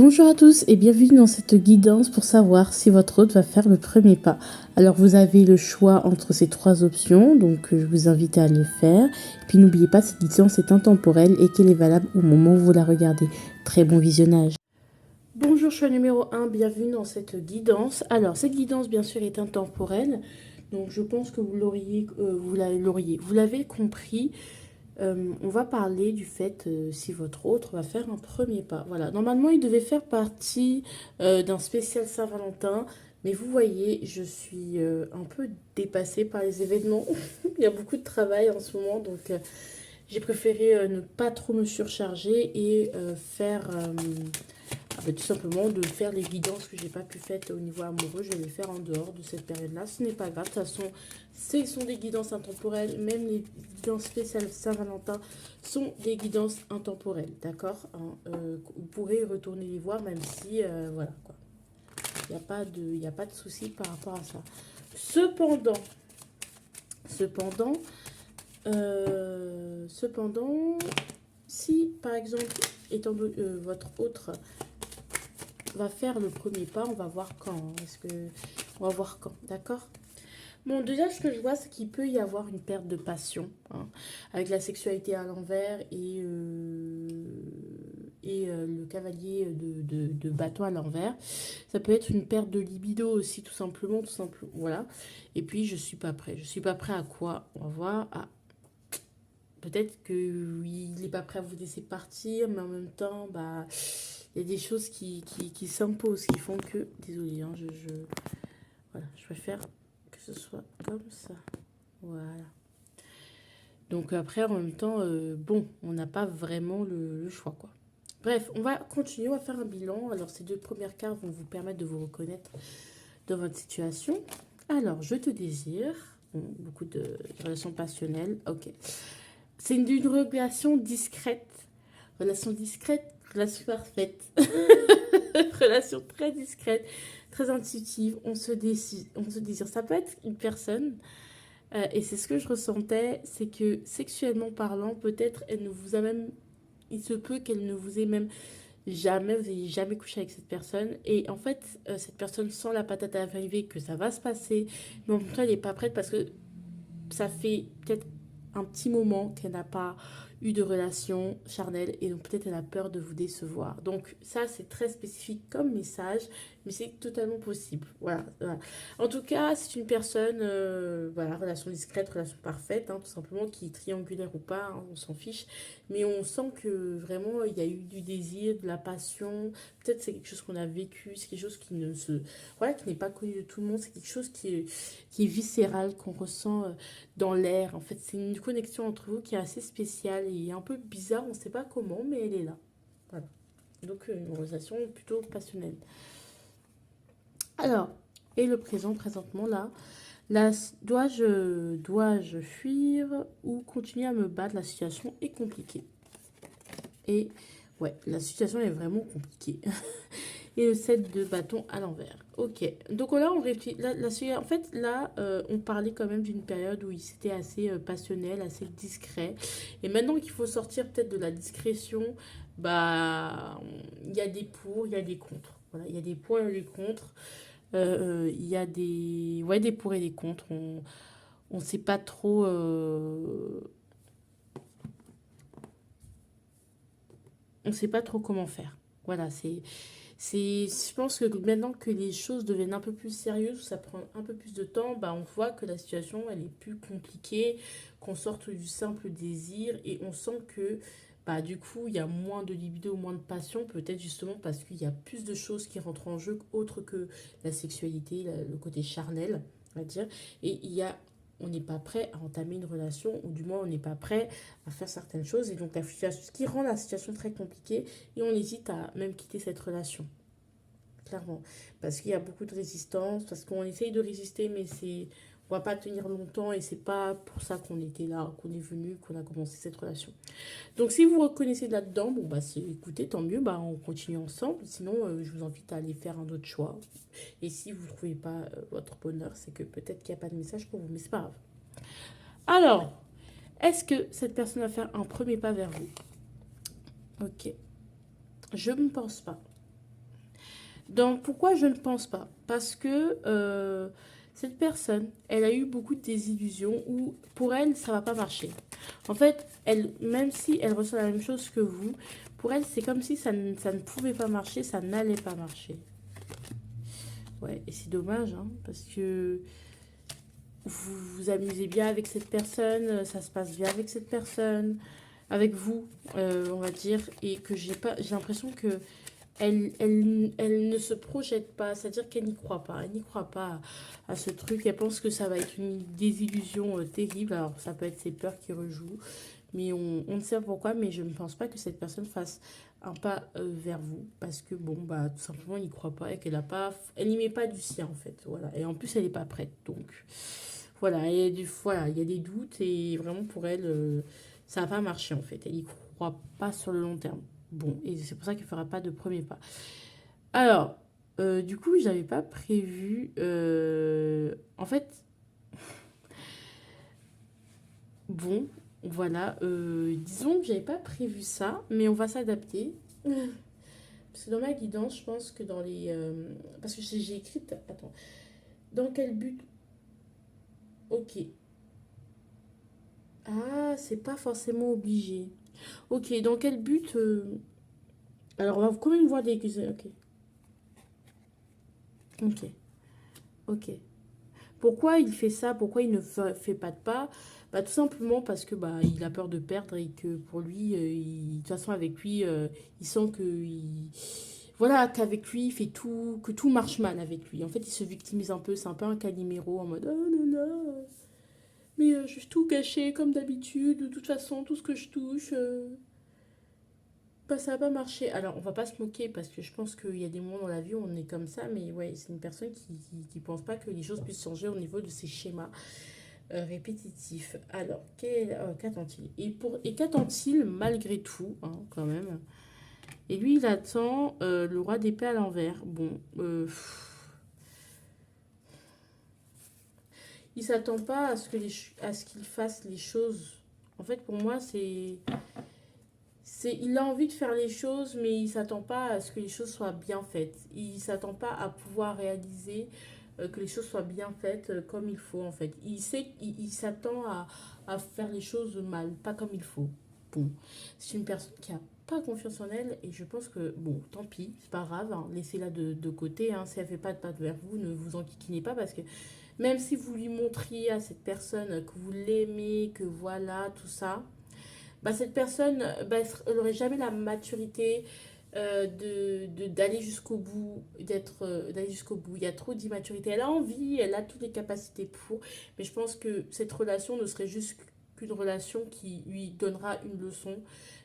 Bonjour à tous et bienvenue dans cette guidance pour savoir si votre hôte va faire le premier pas. Alors vous avez le choix entre ces trois options, donc je vous invite à les faire. Et puis n'oubliez pas, cette guidance est intemporelle et qu'elle est valable au moment où vous la regardez. Très bon visionnage. Bonjour, choix numéro 1, bienvenue dans cette guidance. Alors cette guidance bien sûr est intemporelle, donc je pense que vous l'avez compris. On va parler du fait si votre autre va faire un premier pas. Voilà, normalement il devait faire partie d'un spécial Saint-Valentin, mais vous voyez, je suis un peu dépassée par les événements. Il y a beaucoup de travail en ce moment, donc j'ai préféré ne pas trop me surcharger et faire tout simplement de faire les guidances que j'ai pas pu faire au niveau amoureux. Je vais les faire en dehors de cette période-là. Ce n'est pas grave. De toute façon, ce sont des guidances intemporelles. Même les guidances spéciales Saint-Valentin sont des guidances intemporelles. D'accord, hein, vous pourrez retourner les voir, même si, voilà, quoi. Il n'y a pas de souci par rapport à ça. Cependant, si par exemple, étant donné votre autre va faire le premier pas, on va voir quand. On va voir quand, d'accord? Bon, déjà, ce que je vois, c'est qu'il peut y avoir une perte de passion, hein, avec la sexualité à l'envers et le cavalier de bâton à l'envers. Ça peut être une perte de libido aussi, tout simplement, voilà. Et puis, je suis pas prêt. Je suis pas prêt à quoi? On va voir. Ah, peut-être qu'il n'est pas prêt à vous laisser partir, mais en même temps, bah, il y a des choses qui s'imposent, qui font que... Désolée, hein, voilà, je préfère que ce soit comme ça. Voilà. Donc après, en même temps, bon, on n'a pas vraiment le choix, quoi. Bref, on va continuer, on va faire un bilan. Alors, ces deux premières cartes vont vous permettre de vous reconnaître dans votre situation. Alors, je te désire. Bon, beaucoup de relations passionnelles. Ok. C'est une relation discrète. Relation discrète, relation parfaite. Relation très discrète, très intuitive. On se désire. Ça peut être une personne. Et c'est ce que je ressentais, c'est que sexuellement parlant, peut-être elle ne vous a même, il se peut qu'elle ne vous ait même jamais, vous n'ayez jamais couché avec cette personne. Et en fait, cette personne sent la patate à arriver, que ça va se passer, mais en même temps, elle n'est pas prête parce que ça fait peut-être un petit moment qu'elle n'a pas eu de relation charnelle et donc peut-être elle a peur de vous décevoir. Donc ça, c'est très spécifique comme message, mais c'est totalement possible. Voilà, voilà. En tout cas, c'est une personne, voilà, relation discrète, relation parfaite, hein, tout simplement, qui est triangulaire ou pas, hein, on s'en fiche. Mais on sent que vraiment, il y a eu du désir, de la passion. Peut-être c'est quelque chose qu'on a vécu, c'est quelque chose qui ne se... Voilà, qui n'est pas connu de tout le monde. C'est quelque chose qui est viscéral, qu'on ressent dans l'air. En fait, c'est une connexion entre vous qui est assez spéciale et un peu bizarre. On ne sait pas comment, mais elle est là. Voilà. Donc, une relation plutôt passionnelle. Alors, et le présent, présentement, là, dois-je fuir ou continuer à me battre? La situation est compliquée. Et ouais, la situation est vraiment compliquée. Et le 7 de bâton à l'envers. Ok, donc là, on réfléchit. En fait, là, on parlait quand même d'une période où il s'était assez passionnel, assez discret. Et maintenant qu'il faut sortir peut-être de la discrétion, bah, il y a des pour, il y a des contre. Voilà, il y a des pour et des contre. Il y a des pour et des contre. On sait pas trop. On sait pas trop comment faire. Voilà, je pense que maintenant que les choses deviennent un peu plus sérieuses, ça prend un peu plus de temps, bah on voit que la situation, elle est plus compliquée, qu'on sorte du simple désir et on sent que, bah du coup, il y a moins de libido, moins de passion, peut-être justement parce qu'il y a plus de choses qui rentrent en jeu autre que la sexualité, le côté charnel, on va dire. Et on n'est pas prêt à entamer une relation, ou du moins on n'est pas prêt à faire certaines choses. Et donc, ce qui rend la situation très compliquée, et on hésite à même quitter cette relation, clairement. Parce qu'il y a beaucoup de résistance, parce qu'on essaye de résister, mais on va pas tenir longtemps, et c'est pas pour ça qu'on était là, qu'on est venu, qu'on a commencé cette relation. Donc, si vous reconnaissez là-dedans, bon, bah, écoutez, tant mieux, bah, on continue ensemble. Sinon, je vous invite à aller faire un autre choix. Et si vous ne trouvez pas votre bonheur, c'est que peut-être qu'il n'y a pas de message pour vous, mais c'est pas grave. Alors, est-ce que cette personne va faire un premier pas vers vous? Ok. Je ne pense pas. Donc, pourquoi je ne pense pas? Parce que cette personne, elle a eu beaucoup de désillusions où pour elle, ça va pas marcher. En fait, elle, même si elle ressent la même chose que vous, pour elle, c'est comme si ça ne pouvait pas marcher, ça n'allait pas marcher. Ouais, et c'est dommage, hein, parce que vous vous amusez bien avec cette personne, ça se passe bien avec cette personne, avec vous, on va dire, et que j'ai l'impression que elle ne se projette pas, c'est-à-dire qu'elle n'y croit pas. Elle n'y croit pas à ce truc. Elle pense que ça va être une désillusion terrible. Alors, ça peut être ses peurs qui rejouent, mais on ne sait pas pourquoi. Mais je ne pense pas que cette personne fasse un pas vers vous, parce que, bon, bah, tout simplement, elle n'y croit pas et qu'elle a pas, elle n'y met pas du sien, en fait. Voilà. Et en plus, elle n'est pas prête. Donc, voilà. Et voilà, il y a des doutes et vraiment, pour elle, ça va pas marcher, en fait. Elle n'y croit pas sur le long terme. Bon, et c'est pour ça qu'il ne fera pas de premier pas. Alors, du coup, j'avais pas prévu. En fait, bon, voilà. Disons que j'avais pas prévu ça, mais on va s'adapter. Parce que dans ma guidance, je pense que dans les. Parce que j'ai écrit. Attends. Dans quel but? Ok. Ah, c'est pas forcément obligé. Ok, dans quel but alors, on va quand même voir des. Ok. Ok. Ok. Pourquoi il fait ça? Pourquoi il ne fait pas de pas? Bah, tout simplement parce que bah, il a peur de perdre et que pour lui, de toute façon avec lui, il sent que voilà, qu'avec lui, il fait tout, que tout marche mal avec lui. En fait, il se victimise un peu, c'est un peu un Calimero en mode oh là là, mais je suis tout gâché comme d'habitude, de toute façon, tout ce que je touche, bah, ça va pas marcher. Alors, on va pas se moquer parce que je pense qu'il y a des moments dans la vie où on est comme ça, mais ouais, c'est une personne qui pense pas que les choses puissent changer au niveau de ses schémas répétitif. Alors, qu'attend-il? Et qu'attend-il malgré tout, hein, quand même? Et lui, il attend le roi d'épée à l'envers. Bon, il s'attend pas à ce que à ce qu'il fasse les choses. En fait, pour moi, il a envie de faire les choses, mais il s'attend pas à ce que les choses soient bien faites. Il s'attend pas à pouvoir réaliser que les choses soient bien faites comme il faut, en fait. Il s'attend à faire les choses mal, pas comme il faut. Bon, c'est une personne qui a pas confiance en elle et je pense que, bon, tant pis, c'est pas grave, hein, laissez-la de côté. Hein, si elle fait pas de pas vers vous, ne vous enquiquinez pas parce que même si vous lui montriez à cette personne que vous l'aimez, que voilà, tout ça, bah, cette personne, bah, elle n'aurait jamais la maturité d'aller jusqu'au bout, d'aller jusqu'au bout. Il y a trop d'immaturité. Elle a envie, elle a toutes les capacités pour, mais je pense que cette relation ne serait juste qu'une relation qui lui donnera une leçon,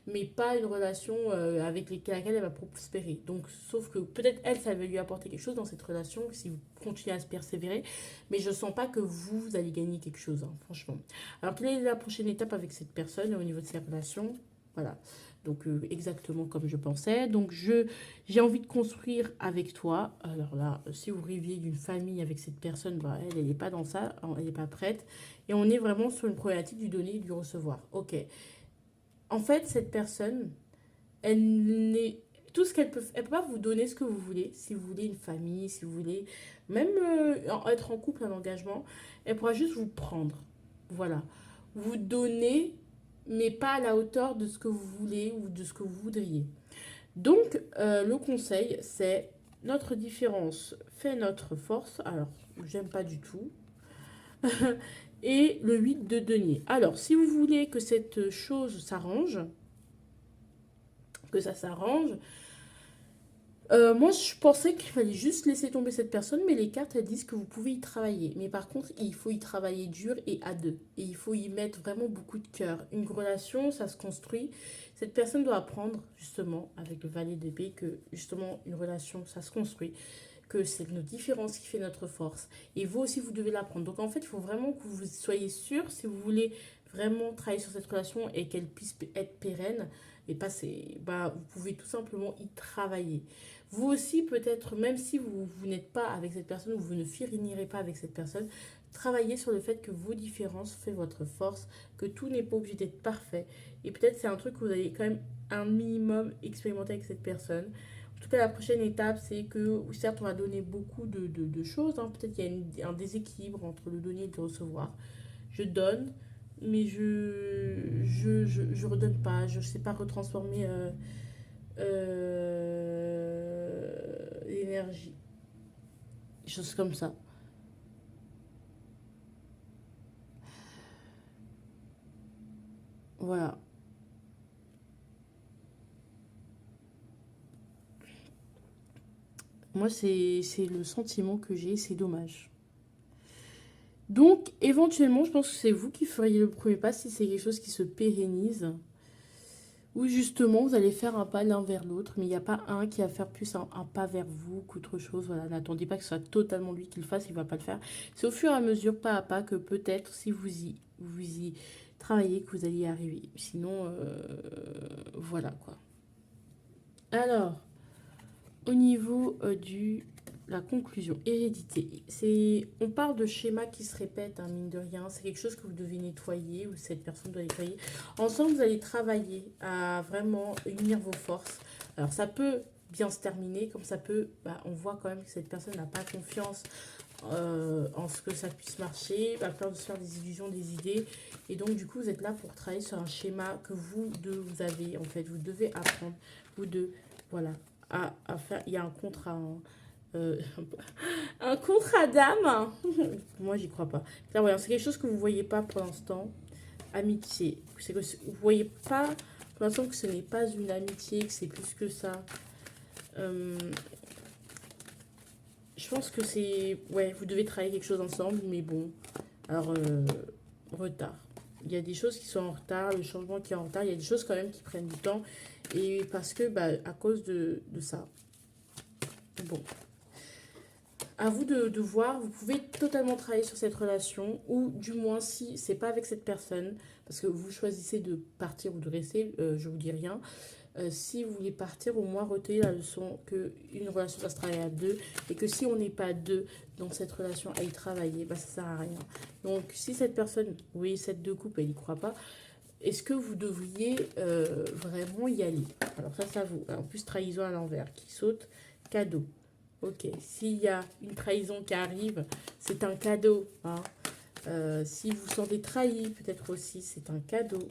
mais pas une relation avec laquelle elle va prospérer. Donc, sauf que peut-être elle, ça va lui apporter quelque chose dans cette relation si vous continuez à se persévérer, mais je sens pas que vous allez gagner quelque chose, hein, franchement. Alors, quelle est la prochaine étape avec cette personne au niveau de ses relations? Voilà. Donc, exactement comme je pensais. Donc, j'ai envie de construire avec toi. Alors là, si vous rêviez d'une famille avec cette personne, bah, elle n'est pas dans ça. Elle n'est pas prête. Et on est vraiment sur une problématique du donner et du recevoir. Ok. En fait, cette personne, elle n'est. Tout ce elle peut pas vous donner ce que vous voulez. Si vous voulez une famille, si vous voulez même être en couple, un engagement, elle pourra juste vous prendre. Voilà. Vous donner, mais pas à la hauteur de ce que vous voulez ou de ce que vous voudriez. Donc, le conseil, c'est notre différence fait notre force. Alors, j'aime pas du tout. Et le 8 de denier. Alors, si vous voulez que cette chose s'arrange, que ça s'arrange, moi, je pensais qu'il fallait juste laisser tomber cette personne, mais les cartes, elles disent que vous pouvez y travailler. Mais par contre, il faut y travailler dur et à deux. Et il faut y mettre vraiment beaucoup de cœur. Une relation, ça se construit. Cette personne doit apprendre, justement, avec le valet d'épée, que, justement, une relation, ça se construit. Que c'est nos différences qui fait notre force. Et vous aussi, vous devez l'apprendre. Donc, en fait, il faut vraiment que vous soyez sûr, si vous voulez vraiment travailler sur cette relation et qu'elle puisse être pérenne, et passer, bah, vous pouvez tout simplement y travailler. Vous aussi, peut-être, même si vous n'êtes pas avec cette personne ou vous ne finirez pas avec cette personne, travaillez sur le fait que vos différences font votre force, que tout n'est pas obligé d'être parfait. Et peut-être c'est un truc que vous allez quand même un minimum expérimenter avec cette personne. tout cas, la prochaine étape, c'est que, certes, on va donner beaucoup de choses. Hein. Peut-être qu'il y a un déséquilibre entre le donner et le recevoir. Je donne, mais je redonne pas. Je ne sais pas retransformer l'énergie. Des choses comme ça. Voilà. Moi, c'est le sentiment que j'ai, c'est dommage. Donc, éventuellement, je pense que c'est vous qui feriez le premier pas si c'est quelque chose qui se pérennise. Ou justement, vous allez faire un pas l'un vers l'autre, mais il n'y a pas un qui va faire plus un pas vers vous qu'autre chose. Voilà, n'attendez pas que ce soit totalement lui qui le fasse, il ne va pas le faire. C'est au fur et à mesure, pas à pas, que peut-être si vous y travaillez, que vous allez y arriver. Sinon, voilà quoi. Alors, au niveau du la conclusion, hérédité. On parle de schémas qui se répètent, hein, mine de rien. C'est quelque chose que vous devez nettoyer ou cette personne doit nettoyer. Ensemble, vous allez travailler à vraiment unir vos forces. Alors, ça peut bien se terminer, comme ça peut, on voit quand même que cette personne n'a pas confiance en ce que ça puisse marcher, a peur de se faire des illusions, des idées. Et donc, du coup, vous êtes là pour travailler sur un schéma que vous deux, vous avez, en fait. Vous devez apprendre, vous deux, voilà, à faire. Il y a un contrat, hein. Euh, un contrat d'âme. Moi, j'y crois pas. Là, voilà, c'est quelque chose que vous voyez pas pour l'instant. Amitié. C'est que vous voyez pas pour l'instant que ce n'est pas une amitié, que c'est plus que ça. Euh, je pense que c'est... Ouais, vous devez travailler quelque chose ensemble, mais bon. Alors, retard. Il y a des choses qui sont en retard, le changement qui est en retard. Il y a des choses quand même qui prennent du temps. Et parce que, à cause de ça. Bon. À vous de voir, vous pouvez totalement travailler sur cette relation, ou du moins si c'est pas avec cette personne, parce que vous choisissez de partir ou de rester, je vous dis rien. Si vous voulez partir, au moins retenez la leçon que une relation ça se travaille à deux, et que si on n'est pas deux dans cette relation à y travailler, ça sert à rien. Donc si cette personne, oui, cette deux couples, elle y croit pas, est-ce que vous devriez vraiment y aller? Alors ça vous. En plus, trahison à l'envers, qui saute, cadeau. Ok, s'il y a une trahison qui arrive, c'est un cadeau. Hein. Si vous vous sentez trahi, peut-être aussi, c'est un cadeau.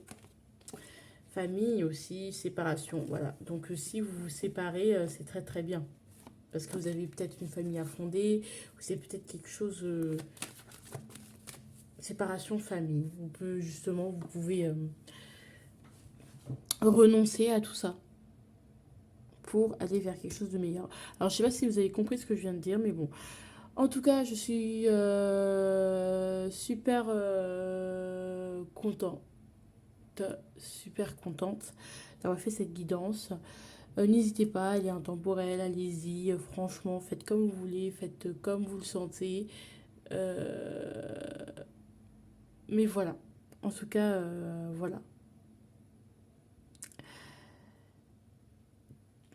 Famille aussi, séparation, voilà. Donc si vous vous séparez, c'est très très bien. Parce que vous avez peut-être une famille à fonder, ou c'est peut-être quelque chose... séparation famille. Vous pouvez renoncer à tout ça pour aller vers quelque chose de meilleur. Alors je sais pas si vous avez compris ce que je viens de dire, mais bon. En tout cas, je suis super contente d'avoir fait cette guidance. N'hésitez pas, il y a un temporel, allez-y, franchement, faites comme vous voulez, faites comme vous le sentez. Euh, mais voilà, en tout cas, voilà.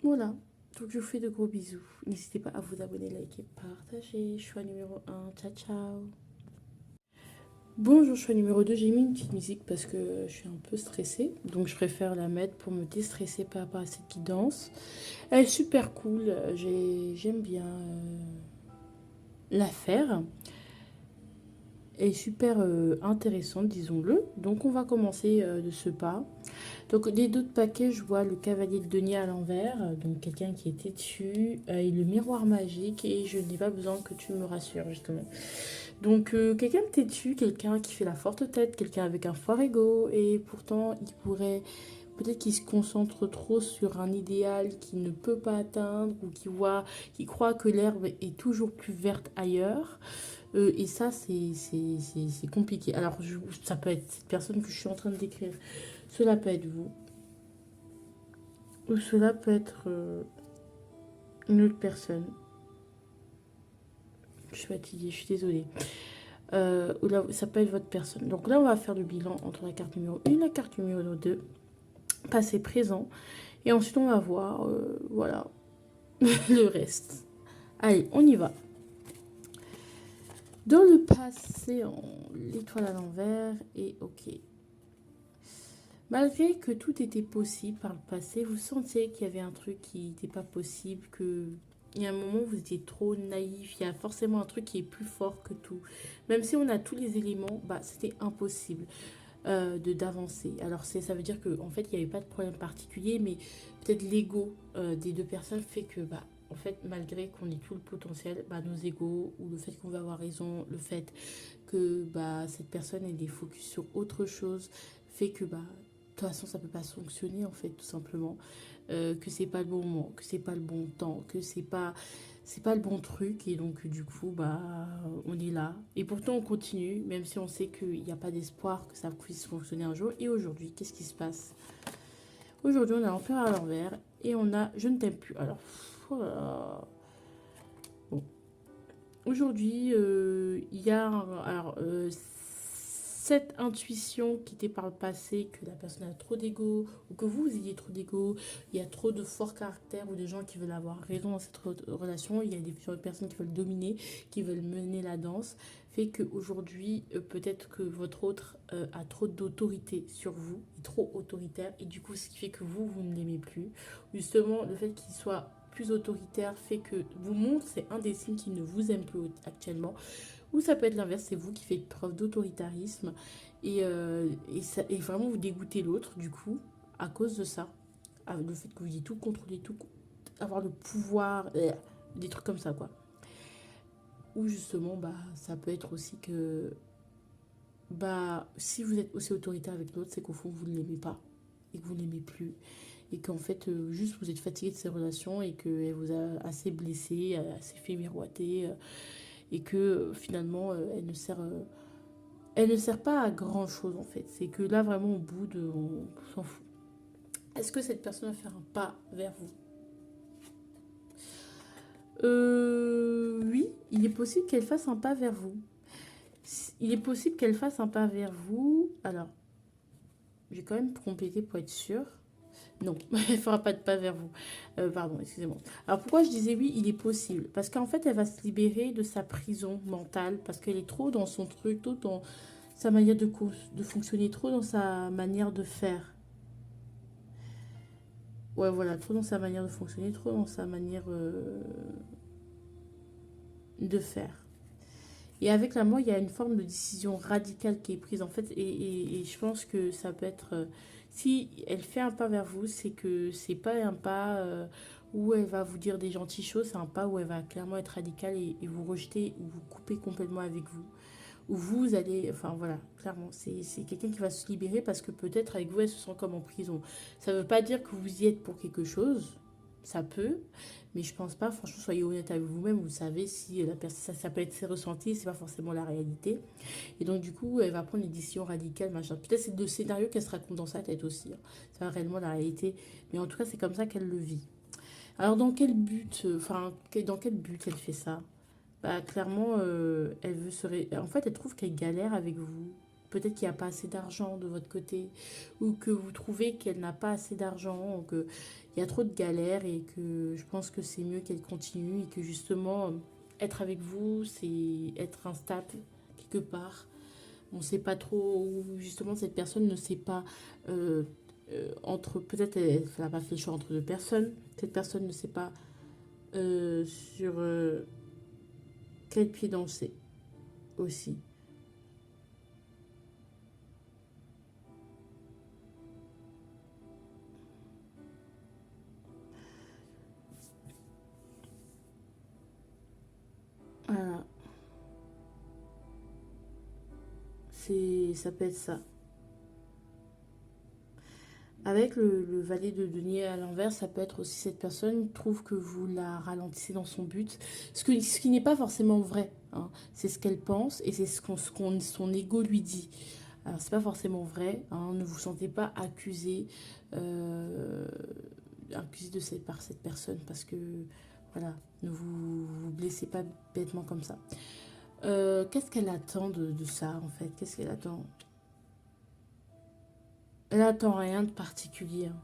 Voilà, donc je vous fais de gros bisous. N'hésitez pas à vous abonner, liker, partager. Choix numéro 1, ciao ciao. Bonjour, choix numéro 2, j'ai mis une petite musique parce que je suis un peu stressée. Donc je préfère la mettre pour me déstresser par rapport à cette guidance. Elle est super cool, j'aime bien la faire. Elle est super intéressante, disons-le. Donc on va commencer de ce pas. Donc les d'autres paquets, je vois le cavalier de denier à l'envers, donc quelqu'un qui est têtu, et le miroir magique, et je n'ai pas besoin que tu me rassures justement. Donc quelqu'un de têtu, quelqu'un qui fait la forte tête, quelqu'un avec un fort ego, et pourtant il pourrait, peut-être qu'il se concentre trop sur un idéal qu'il ne peut pas atteindre, ou qui croit que l'herbe est toujours plus verte ailleurs. Et ça, c'est compliqué. Alors, ça peut être cette personne que je suis en train de décrire. Cela peut être vous. Ou cela peut être une autre personne. Je suis fatiguée, je suis désolée. Ou là, ça peut être votre personne. Donc là, on va faire le bilan entre la carte numéro 1 et la carte numéro 2. Passé, présent. Et ensuite, on va voir, voilà, le reste. Allez, on y va. Dans le passé, l'étoile à l'envers et ok. Malgré que tout était possible par le passé, vous sentiez qu'il y avait un truc qui n'était pas possible, que il y a un moment où vous étiez trop naïf, il y a forcément un truc qui est plus fort que tout. Même si on a tous les éléments, bah, c'était impossible de d'avancer. Alors ça veut dire qu'en fait, il n'y avait pas de problème particulier, mais peut-être l'ego des deux personnes fait que, bah, en fait, malgré qu'on ait tout le potentiel, bah, nos égos, ou le fait qu'on va avoir raison, le fait que bah, cette personne ait des focus sur autre chose, fait que bah, de toute façon, ça peut pas fonctionner en fait, tout simplement. Que c'est pas le bon moment, que c'est pas le bon temps, que c'est pas le bon truc. Et donc, du coup, bah, on est là. Et pourtant, on continue, même si on sait qu'il n'y a pas d'espoir que ça puisse fonctionner un jour. Et aujourd'hui, qu'est-ce qui se passe? Aujourd'hui, on a l'empereur à l'envers et on a je ne t'aime plus. Alors, oh là là. Bon, aujourd'hui, il y a cette intuition qui était par le passé que la personne a trop d'ego ou que vous ayez trop d'ego, il y a trop de forts caractères ou des gens qui veulent avoir raison dans cette relation, il y a des personnes qui veulent dominer, qui veulent mener la danse, fait qu'aujourd'hui, peut-être que votre autre a trop d'autorité sur vous, est trop autoritaire et du coup, ce qui fait que vous ne l'aimez plus. Justement, le fait qu'il soit plus autoritaire fait que vous montre, c'est un des signes qui ne vous aime plus actuellement. Ou ça peut être l'inverse, c'est vous qui faites preuve d'autoritarisme et vraiment vous dégoûtez l'autre du coup à cause de ça. Le fait que vous ayez tout contrôler, tout avoir le pouvoir, des trucs comme ça quoi. Ou justement, bah, ça peut être aussi que bah, si vous êtes aussi autoritaire avec l'autre, c'est qu'au fond vous ne l'aimez pas et que vous ne l'aimez plus et qu'en fait juste vous êtes fatigué de ces relations et qu'elle vous a assez blessé, assez fait miroiter et que finalement elle ne sert pas à grand chose en fait. C'est que là vraiment au bout de on s'en fout. Est-ce que cette personne va faire un pas vers vous? Oui, il est possible qu'elle fasse un pas vers vous. Il est possible qu'elle fasse un pas vers vous. Alors, j'ai quand même complété pour être sûre. Non, elle ne fera pas de pas vers vous. Pardon, excusez-moi. Alors pourquoi je disais oui, il est possible? Parce qu'en fait, elle va se libérer de sa prison mentale, parce qu'elle est trop dans son truc, trop dans sa manière de fonctionner, trop dans sa manière de faire. Ouais, voilà, trop dans sa manière de fonctionner, trop dans sa manière de faire. Et avec la mort, il y a une forme de décision radicale qui est prise en fait. Et je pense que ça peut être. Si elle fait un pas vers vous, c'est que c'est pas un pas où elle va vous dire des gentilles choses, c'est un pas où elle va clairement être radicale et vous rejeter ou vous couper complètement avec vous. Où vous allez. Enfin voilà, clairement, c'est quelqu'un qui va se libérer parce que peut-être avec vous, elle se sent comme en prison. Ça veut pas dire que vous y êtes pour quelque chose. Ça peut, mais je pense pas. Franchement, soyez honnête avec vous-même. Vous savez si la personne, ça peut être ses ressentis, c'est pas forcément la réalité. Et donc, du coup, elle va prendre des décisions radicales, machin. Peut-être c'est deux scénarios qu'elle se raconte dans sa tête aussi, hein. C'est pas réellement la réalité. Mais en tout cas, c'est comme ça qu'elle le vit. Alors, dans quel but, dans quel but elle fait ça? Bah, clairement, elle veut En fait, elle trouve qu'elle galère avec vous. Peut-être qu'il n'y a pas assez d'argent de votre côté, ou que vous trouvez qu'elle n'a pas assez d'argent, ou qu'il y a trop de galères, et que je pense que c'est mieux qu'elle continue, et que justement, être avec vous, c'est être instable quelque part. On ne sait pas trop où, justement, cette personne ne sait pas entre. Peut-être elle n'a pas fait le choix entre deux personnes. Cette personne ne sait pas sur quel pied danser aussi. Voilà, ça peut être ça. Avec le valet de denier à l'envers, ça peut être aussi cette personne trouve que vous la ralentissez dans son but, ce qui n'est pas forcément vrai, hein. C'est ce qu'elle pense et c'est son ego lui dit. Alors c'est pas forcément vrai, hein. Ne vous sentez pas euh, accusé par cette personne parce que voilà, ne vous blessez pas bêtement comme ça. Qu'est-ce qu'elle attend de ça en fait? Qu'est-ce qu'elle attend? Elle attend rien de particulier, hein.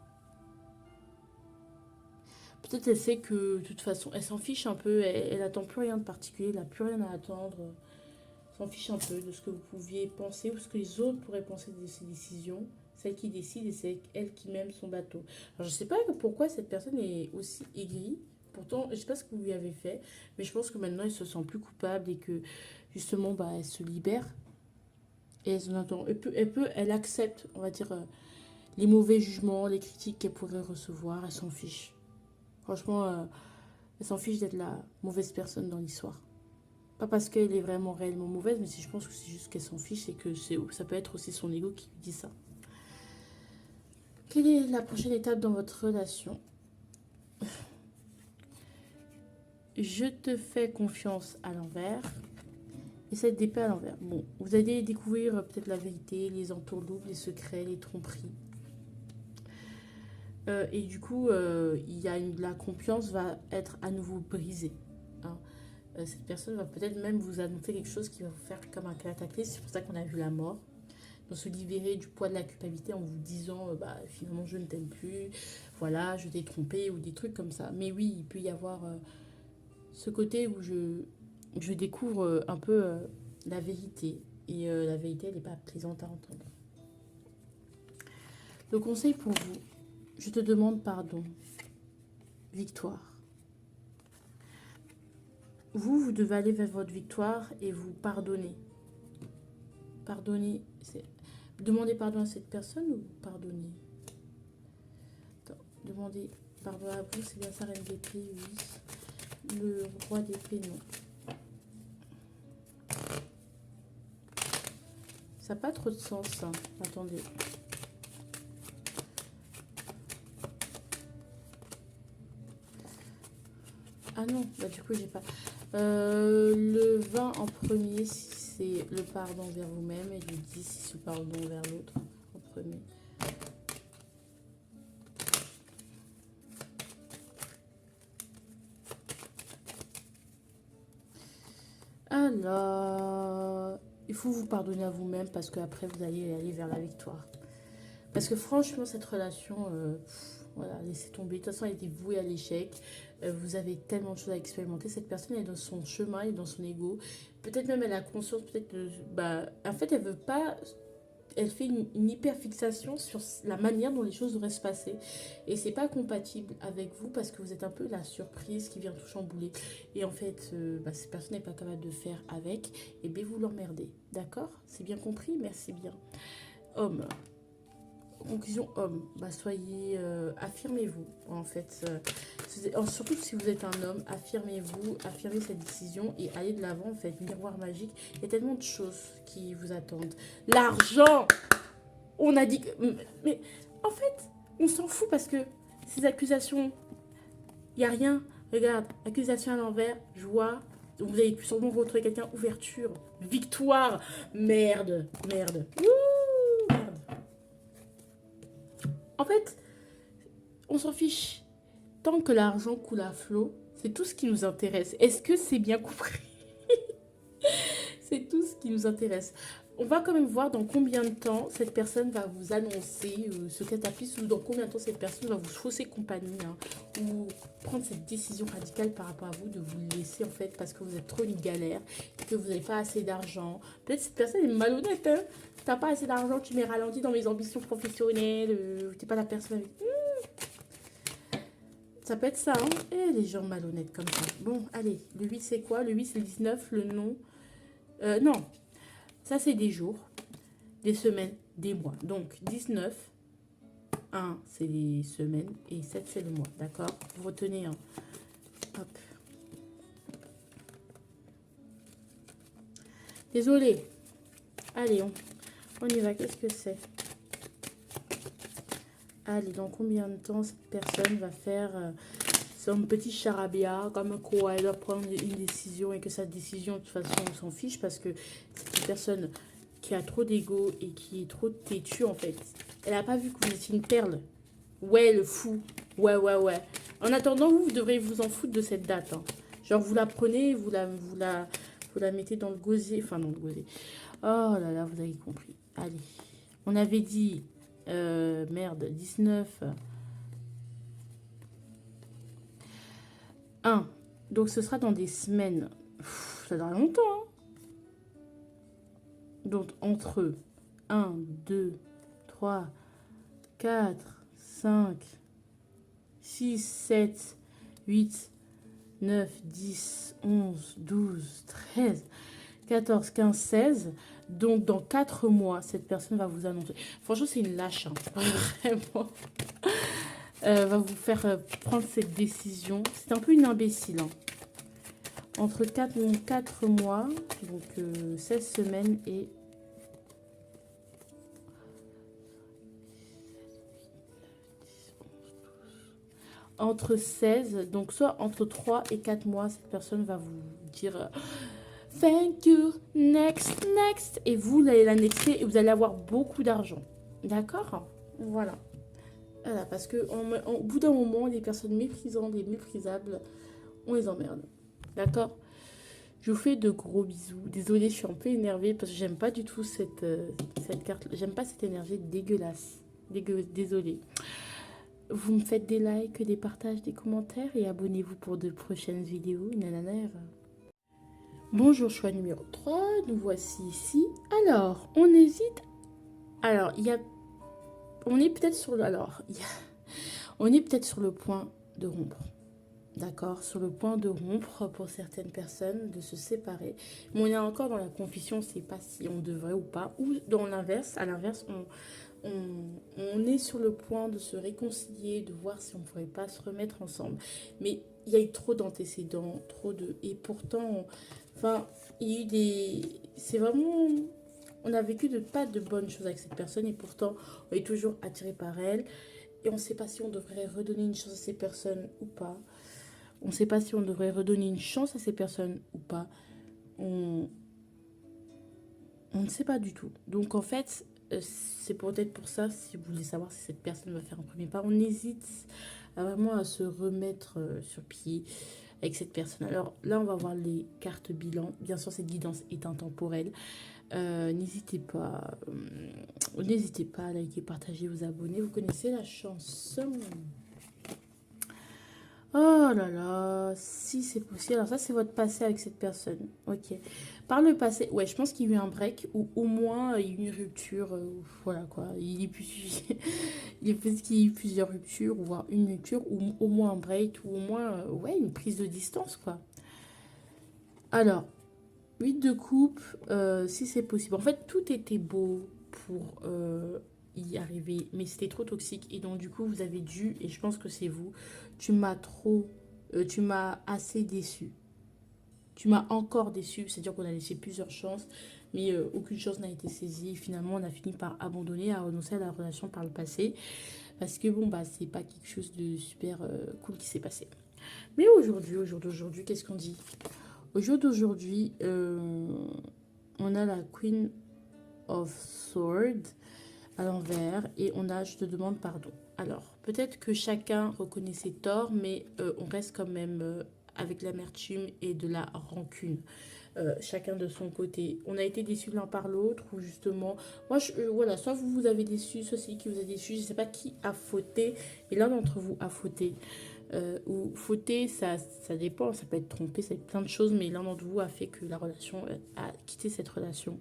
Peut-être elle sait que de toute façon, elle s'en fiche un peu, elle attend plus rien de particulier, elle n'a plus rien à attendre. Elle s'en fiche un peu de ce que vous pouviez penser ou ce que les autres pourraient penser de ses décisions. celle qui décide et c'est elle qui mène son bateau. Alors, je sais pas pourquoi cette personne est aussi aigrie. Pourtant, je sais pas ce que vous lui avez fait, mais je pense que maintenant, elle se sent plus coupable et que, justement, bah, elle se libère. Et elle accepte, on va dire, les mauvais jugements, les critiques qu'elle pourrait recevoir. Elle s'en fiche. Franchement, elle s'en fiche d'être la mauvaise personne dans l'histoire. Pas parce qu'elle est vraiment réellement mauvaise, mais je pense que c'est juste qu'elle s'en fiche et que ça peut être aussi son ego qui lui dit ça. Quelle est la prochaine étape dans votre relation? Je te fais confiance à l'envers. Et cette d'épée à l'envers. Bon, vous allez découvrir peut-être la vérité, les entourloupes, les secrets, les tromperies. Et du coup, la confiance va être à nouveau brisée. Hein. Cette personne va peut-être même vous annoncer quelque chose qui va vous faire comme un cataclysme. C'est pour ça qu'on a vu la mort. Donc se libérer du poids de la culpabilité en vous disant bah, finalement je ne t'aime plus, voilà, je t'ai trompé ou des trucs comme ça. Mais oui, il peut y avoir ce côté où je découvre un peu la vérité. Et la vérité, elle n'est pas plaisante à entendre. Le conseil pour vous, je te demande pardon. Victoire. Vous devez aller vers votre victoire et vous pardonner. Pardonner, c'est... Demandez pardon à cette personne ou pardonner? Demandez pardon à vous, c'est bien ça, reine d'épée, oui. Le roi d'épée, non. Ça n'a pas trop de sens, hein. Attendez. Ah non, bah du coup, j'ai pas... le 20 en premier, si c'est le pardon vers vous-même, et le 10, si c'est le pardon vers l'autre en premier. Alors, il faut vous pardonner à vous-même parce qu'après, vous allez aller vers la victoire. Parce que franchement, cette relation, voilà, laissez tomber. De toute façon, elle était vouée à l'échec. Vous avez tellement de choses à expérimenter. Cette personne est dans son chemin, elle est dans son ego. Peut-être même elle a conscience, peut-être que, bah, en fait, elle veut pas. Elle fait une hyper fixation sur la manière dont les choses devraient se passer. Et c'est pas compatible avec vous parce que vous êtes un peu la surprise qui vient tout chambouler. Et en fait, bah, cette personne n'est pas capable de faire avec. Et bien, vous l'emmerdez. D'accord? C'est bien compris? Merci bien. Homme. Conclusion homme, bah soyez, affirmez-vous en fait. Surtout si vous êtes un homme, affirmez-vous, affirmez cette décision et allez de l'avant en fait. Miroir magique, il y a tellement de choses qui vous attendent. L'argent, on a dit que... Mais en fait, on s'en fout parce que ces accusations, il n'y a rien. Regarde, accusation à l'envers, joie. Vous allez sûrement retrouver quelqu'un, ouverture, victoire, merde, merde. Ouh, merde. En fait, on s'en fiche. Tant que l'argent coule à flot, c'est tout ce qui nous intéresse. Est-ce que c'est bien compris? C'est tout ce qui nous intéresse. On va quand même voir dans combien de temps cette personne va vous annoncer ce cataclysme ou dans combien de temps cette personne va vous fausser compagnie hein, ou prendre cette décision radicale par rapport à vous de vous laisser en fait parce que vous êtes trop une galère et que vous n'avez pas assez d'argent. Peut-être cette personne est malhonnête. Hein. T'as pas assez d'argent, tu m'es ralenti dans mes ambitions professionnelles. T'es pas la personne avec... Ça peut être ça, hein. Et les gens malhonnêtes comme ça. Bon, allez, le 8 c'est quoi? Le 8 c'est le 19, le non. Non, ça c'est des jours, des semaines, des mois. Donc 19, 1 c'est les semaines et 7 c'est les mois, d'accord? Vous retenez, hein. Hop. Désolée. Allez, on y va, qu'est-ce que c'est? Allez, dans combien de temps cette personne va faire son petit charabia, comme quoi elle doit prendre une décision et que sa décision, de toute façon, on s'en fiche parce que c'est une personne qui a trop d'ego et qui est trop têtue, en fait. Elle n'a pas vu que vous étiez une perle. Ouais, le fou. Ouais, ouais, ouais. En attendant, vous devrez vous en foutre de cette date. Hein. Genre, vous la prenez, vous la mettez dans le gosier. Enfin, dans le gosier. Oh là là, vous avez compris. Allez. On avait dit... merde, 19. 1. Donc ce sera dans des semaines. Ça dure longtemps. Hein. Donc entre 1, 2, 3, 4, 5, 6, 7, 8, 9, 10, 11, 12, 13, 14, 15, 16. Donc, dans 4 mois, cette personne va vous annoncer. Franchement, c'est une lâche, hein. Vraiment. Va vous faire prendre cette décision. C'est un peu une imbécile, hein. Entre 4 mois, donc 16 semaines et... Entre 16, donc soit entre 3 et 4 mois, cette personne va vous dire thank you, next, next. Et vous allez l'annexer et vous allez avoir beaucoup d'argent. D'accord? Voilà. Voilà, parce que au bout d'un moment, les personnes méprisantes et méprisables, on les emmerde. D'accord? Je vous fais de gros bisous. Désolée, je suis un peu énervée parce que j'aime pas du tout cette carte. J'aime pas cette énergie dégueulasse. Désolée. Vous me faites des likes, des partages, des commentaires et abonnez-vous pour de prochaines vidéos. Nanana. Bonjour, choix numéro 3. Nous voici ici. Alors, on hésite. Alors, on est peut-être sur le... On est peut-être sur le point de rompre. D'accord, sur le point de rompre pour certaines personnes, de se séparer. Mais on est encore dans la confusion, on ne sait pas si on devrait ou pas. Ou dans l'inverse, à l'inverse, on est sur le point de se réconcilier, de voir si on ne pourrait pas se remettre ensemble. Mais il y a eu trop d'antécédents, trop de... Et pourtant, enfin, il y a eu des... C'est vraiment... On a vécu pas de bonnes choses avec cette personne et pourtant, on est toujours attiré par elle. Et on ne sait pas si on devrait redonner une chance à ces personnes ou pas. On ne sait pas si on devrait redonner une chance à ces personnes ou pas. On ne sait pas du tout. Donc en fait, c'est peut-être pour ça, si vous voulez savoir si cette personne va faire un premier pas, on hésite vraiment à se remettre sur pied avec cette personne. Alors là, on va voir les cartes bilan. Bien sûr, cette guidance est intemporelle. N'hésitez pas à liker, partager, vous abonner. Vous connaissez la chanson. Oh là là, si c'est possible. Alors ça, c'est votre passé avec cette personne. Ok. Par le passé, ouais, je pense qu'il y a eu un break ou au moins il y a eu une rupture. Voilà quoi. Il est plus... il est peut-être qu'il y a eu plusieurs ruptures, voire une rupture, ou au moins un break, ou au moins ouais, une prise de distance quoi. Alors, 8 de coupe, si c'est possible. En fait, tout était beau pour y arriver, mais c'était trop toxique. Et donc, du coup, vous avez dû, et je pense que c'est vous, tu m'as assez déçu. Tu m'as encore déçu, c'est-à-dire qu'on a laissé plusieurs chances, mais aucune chance n'a été saisie. Finalement, on a fini par abandonner, à renoncer à la relation par le passé, parce que bon, bah, c'est pas quelque chose de super cool qui s'est passé. Mais aujourd'hui, qu'est-ce qu'on dit? Au jour d'aujourd'hui, on a la Queen of Swords à l'envers et on a je te demande pardon. Alors, peut-être que chacun reconnaît ses torts, mais on reste quand même avec l'amertume et de la rancune. Chacun de son côté. On a été déçus l'un par l'autre, ou justement, moi, voilà, soit vous vous avez déçu, soit c'est qui vous a déçu, je ne sais pas qui a fauté, mais l'un d'entre vous a fauté. Ou fauter, ça dépend, ça peut être trompé, ça peut être plein de choses, mais l'un d'entre vous a fait que la relation a quitté cette relation.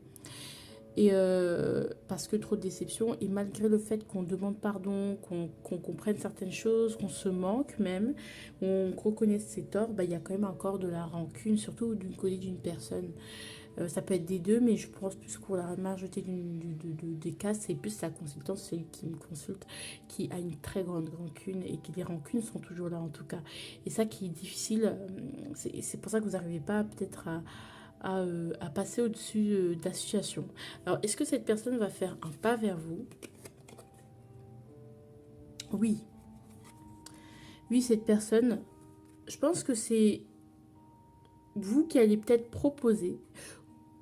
Et parce que trop de déception, et malgré le fait qu'on demande pardon, qu'on comprenne certaines choses, qu'on se manque même, on reconnaisse ses torts, bah, il y a quand même encore de la rancune, surtout d'une côté d'une personne. Ça peut être des deux, mais je pense plus pour la majorité des cas, c'est plus la consultante, celui qui me consulte, qui a une très grande rancune et que les rancunes sont toujours là en tout cas. Et ça qui est difficile, c'est pour ça que vous n'arrivez pas peut-être à passer au-dessus de la situation. Alors, est-ce que cette personne va faire un pas vers vous? Oui. Oui, cette personne, je pense que c'est vous qui allez peut-être proposer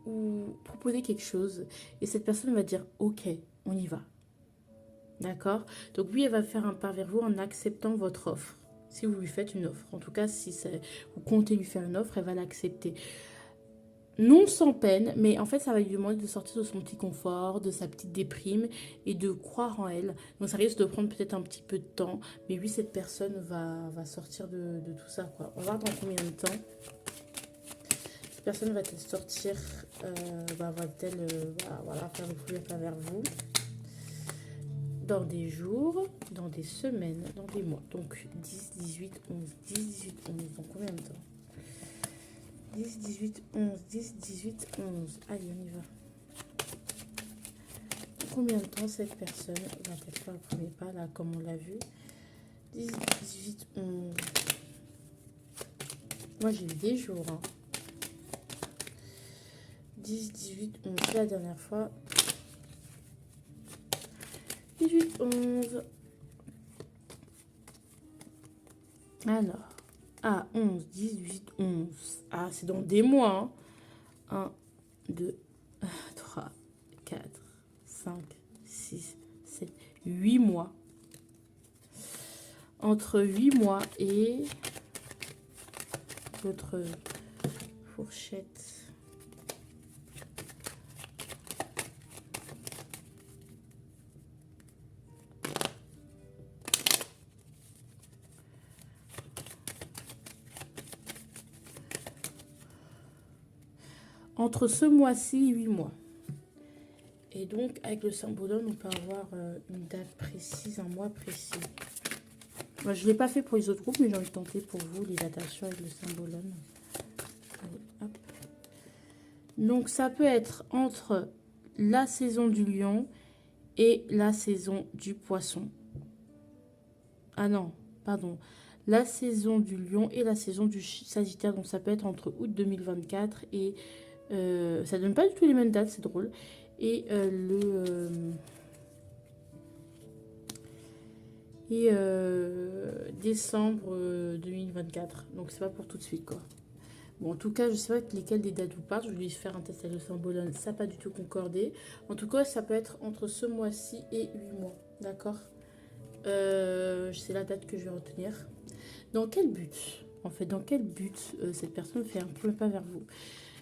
ou proposer quelque chose et cette personne va dire ok, on y va. D'accord? Donc oui, elle va faire un pas vers vous en acceptant votre offre. Si vous lui faites une offre. En tout cas, si vous comptez lui faire une offre, elle va l'accepter. Non sans peine, mais en fait, ça va lui demander de sortir de son petit confort, de sa petite déprime et de croire en elle. Donc ça risque de prendre peut-être un petit peu de temps. Mais oui, cette personne va sortir de tout ça, quoi. On va voir dans combien de temps. Cette personne va-t-elle sortir, va-t-elle voilà, faire le premier pas vers vous. dans des jours, dans des semaines, dans des mois. Donc 10, 18, 11, 10, 18, 11. Dans combien de temps? 10, 18, 11, 10, 18, 11. Allez, on y va. Combien de temps cette personne va-t-elle faire le premier pas, là, comme on l'a vu? 10, 18, 11. Moi, j'ai eu des jours. Hein. 10, 18, 11. La dernière fois. 18, 11. Alors. Ah, 11, 18, 11. Ah, c'est dans des mois. Hein. 1, 2, 3, 4, 5, 6, 7, 8 mois. Entre 8 mois et votre fourchette. Entre ce mois-ci et 8 mois. Et donc, avec le symbolone, on peut avoir une date précise, un mois précis. Moi, je ne l'ai pas fait pour les autres groupes, mais j'ai envie de tenter pour vous les datations avec le symbolone. Allez, hop. Donc, ça peut être entre la saison du lion et la saison du poisson. Ah non, pardon. La saison du lion et la saison du sagittaire. Donc, ça peut être entre août 2024 et... ça donne pas du tout les mêmes dates, c'est drôle. Et décembre 2024. Donc c'est pas pour tout de suite quoi. Bon en tout cas je sais pas lesquelles des dates vous parlent. Je vais faire un test avec le symbolone. Ça n'a pas du tout concordé. En tout cas ça peut être entre ce mois-ci et 8 mois. D'accord. C'est la date que je vais retenir. Dans quel but? En fait dans quel but cette personne fait un premier pas vers vous?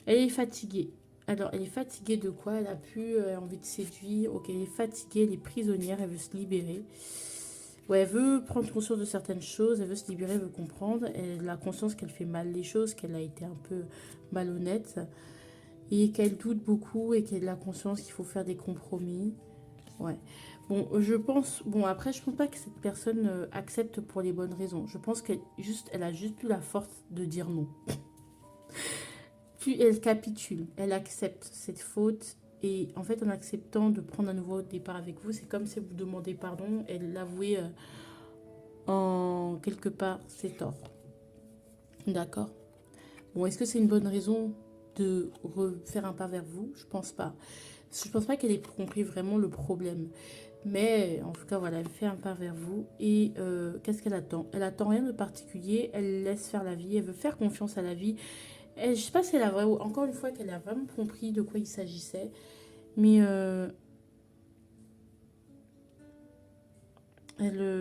Elle est fatiguée. Alors, elle est fatiguée de quoi? Elle a plus envie de séduire. Ok, elle est fatiguée, elle est prisonnière, elle veut se libérer. Ouais, elle veut prendre conscience de certaines choses, elle veut se libérer, elle veut comprendre. Elle a conscience qu'elle fait mal les choses, qu'elle a été un peu malhonnête. Et qu'elle doute beaucoup et qu'elle a conscience qu'il faut faire des compromis. Ouais. Bon, je pense... Bon, après, je pense pas que cette personne accepte pour les bonnes raisons. Je pense elle a juste plus la force de dire non. Puis elle capitule, elle accepte cette faute. Et en fait, en acceptant de prendre un nouveau départ avec vous, c'est comme si vous demandez pardon. Elle l'avouait en quelque part ses torts. D'accord. Bon, est-ce que c'est une bonne raison de refaire un pas vers vous? Je pense pas. Je pense pas qu'elle ait compris vraiment le problème. Mais en tout cas, voilà, elle fait un pas vers vous. Et qu'est-ce qu'elle attend? Elle attend rien de particulier. Elle laisse faire la vie. Elle veut faire confiance à la vie. Et je sais pas si elle a vraiment, encore une fois, qu'elle a vraiment compris de quoi il s'agissait. Mais elle, elle,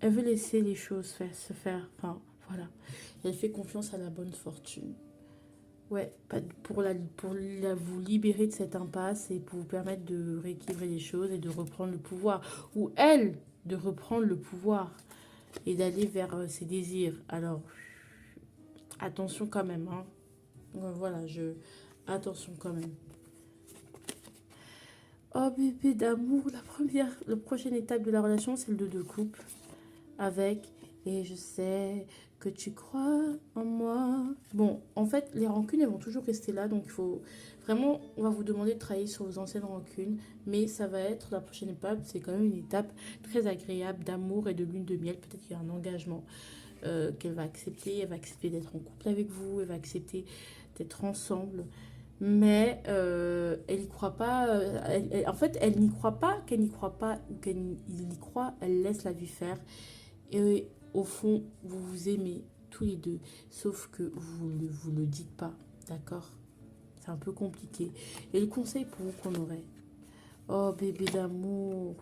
elle veut laisser les choses se faire. Enfin, voilà. Elle fait confiance à la bonne fortune. Ouais, vous libérer de cette impasse et pour vous permettre de rééquilibrer les choses et de reprendre le pouvoir. Ou elle, de reprendre le pouvoir et d'aller vers ses désirs. Alors, attention quand même, hein. Voilà, attention quand même. Oh bébé d'amour, la prochaine étape de la relation, c'est le 2 de couple. Avec, et je sais que tu crois en moi. Bon, en fait, les rancunes, elles vont toujours rester là. Donc, il faut vraiment, on va vous demander de travailler sur vos anciennes rancunes. Mais ça va être la prochaine étape. C'est quand même une étape très agréable d'amour et de lune de miel. Peut-être qu'il y a un engagement qu'elle va accepter. Elle va accepter d'être en couple avec vous. Elle va accepter d'être ensemble. Mais elle n'y croit pas. En fait, elle n'y croit pas qu'elle n'y croit pas ou qu'elle y croit. Elle laisse la vie faire. Et au fond, vous vous aimez tous les deux. Sauf que vous ne vous le dites pas. D'accord? C'est un peu compliqué. Et le conseil pour vous qu'on aurait. Oh bébé d'amour.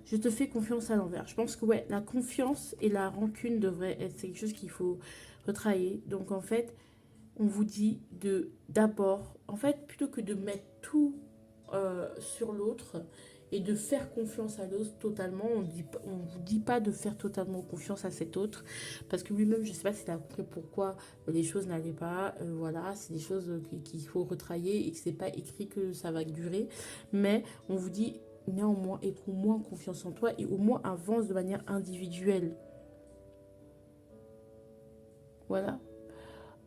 Je te fais confiance à l'envers. Je pense que ouais, la confiance et la rancune devraient être quelque chose qu'il faut retravailler. Donc en fait, on vous dit d'abord, en fait, plutôt que de mettre tout sur l'autre et de faire confiance à l'autre totalement. On vous dit pas de faire totalement confiance à cet autre parce que lui-même, je sais pas s'il a compris pourquoi les choses n'allaient pas. Voilà, c'est des choses qu'il faut retravailler et que c'est pas écrit que ça va durer. Mais on vous dit néanmoins, et au moins confiance en toi et au moins avance de manière individuelle. Voilà,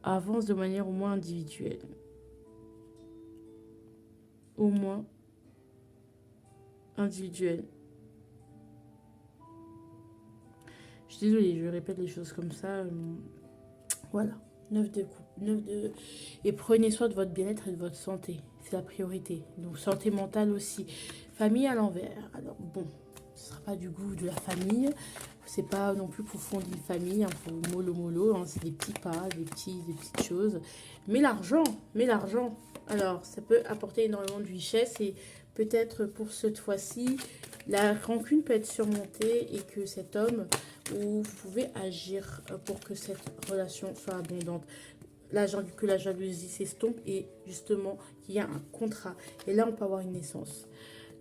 avance de manière au moins individuelle. Au moins individuelle. Je suis désolée, je répète les choses comme ça. Voilà. 9 de coupe. 9 de... Et prenez soin de votre bien-être et de votre santé. C'est la priorité. Donc santé mentale aussi. Famille à l'envers. Alors bon, ce ne sera pas du goût de la famille. C'est pas non plus pour fonder une famille, un peu mollo mollo. Hein. C'est des petits pas, des petites choses. Mais l'argent. Alors, ça peut apporter énormément de richesse et peut-être pour cette fois-ci, la rancune peut être surmontée et que cet homme, où vous pouvez agir pour que cette relation soit abondante. Que la jalousie s'estompe et justement qu'il y a un contrat. Et là, on peut avoir une naissance.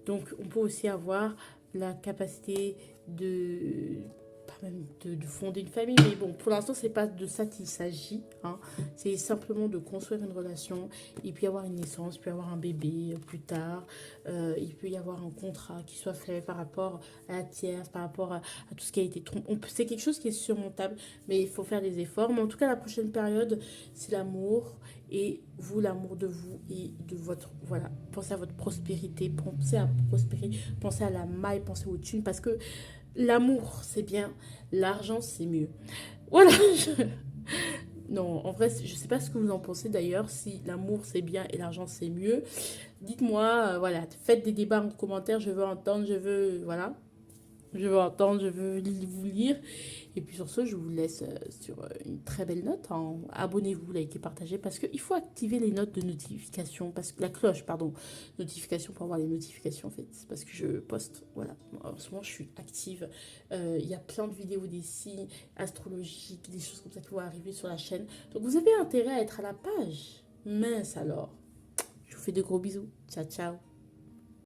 Donc, on peut aussi avoir la capacité de pas même de fonder une famille, mais bon, pour l'instant, c'est pas de ça qu'il s'agit. Hein. C'est simplement de construire une relation, et puis avoir une naissance, puis avoir un bébé plus tard. Il peut y avoir un contrat qui soit fait par rapport à la tierce, par rapport à tout ce qui a été trompé. C'est quelque chose qui est surmontable, mais il faut faire des efforts. Mais en tout cas, la prochaine période, c'est l'amour. Et vous, l'amour de vous et de votre... Voilà, pensez à votre prospérité, pensez à prospérer, pensez à la maille, pensez aux thunes, parce que l'amour, c'est bien, l'argent, c'est mieux. Voilà. Non, en vrai, je sais pas ce que vous en pensez d'ailleurs, si l'amour, c'est bien et l'argent, c'est mieux. Dites-moi, voilà, faites des débats en commentaire, je veux entendre, je veux... Voilà. Je veux entendre, je veux vous lire. Et puis sur ce, je vous laisse sur une très belle note. Hein. Abonnez-vous, likez, partagez. Parce qu'il faut activer les notes de notification. Parce que la cloche, pardon. Notification pour avoir les notifications en fait. C'est parce que je poste. Voilà. En ce moment, je suis active. Il y a plein de vidéos des signes astrologiques, des choses comme ça qui vont arriver sur la chaîne. Donc vous avez intérêt à être à la page. Mince alors. Je vous fais de gros bisous. Ciao, ciao.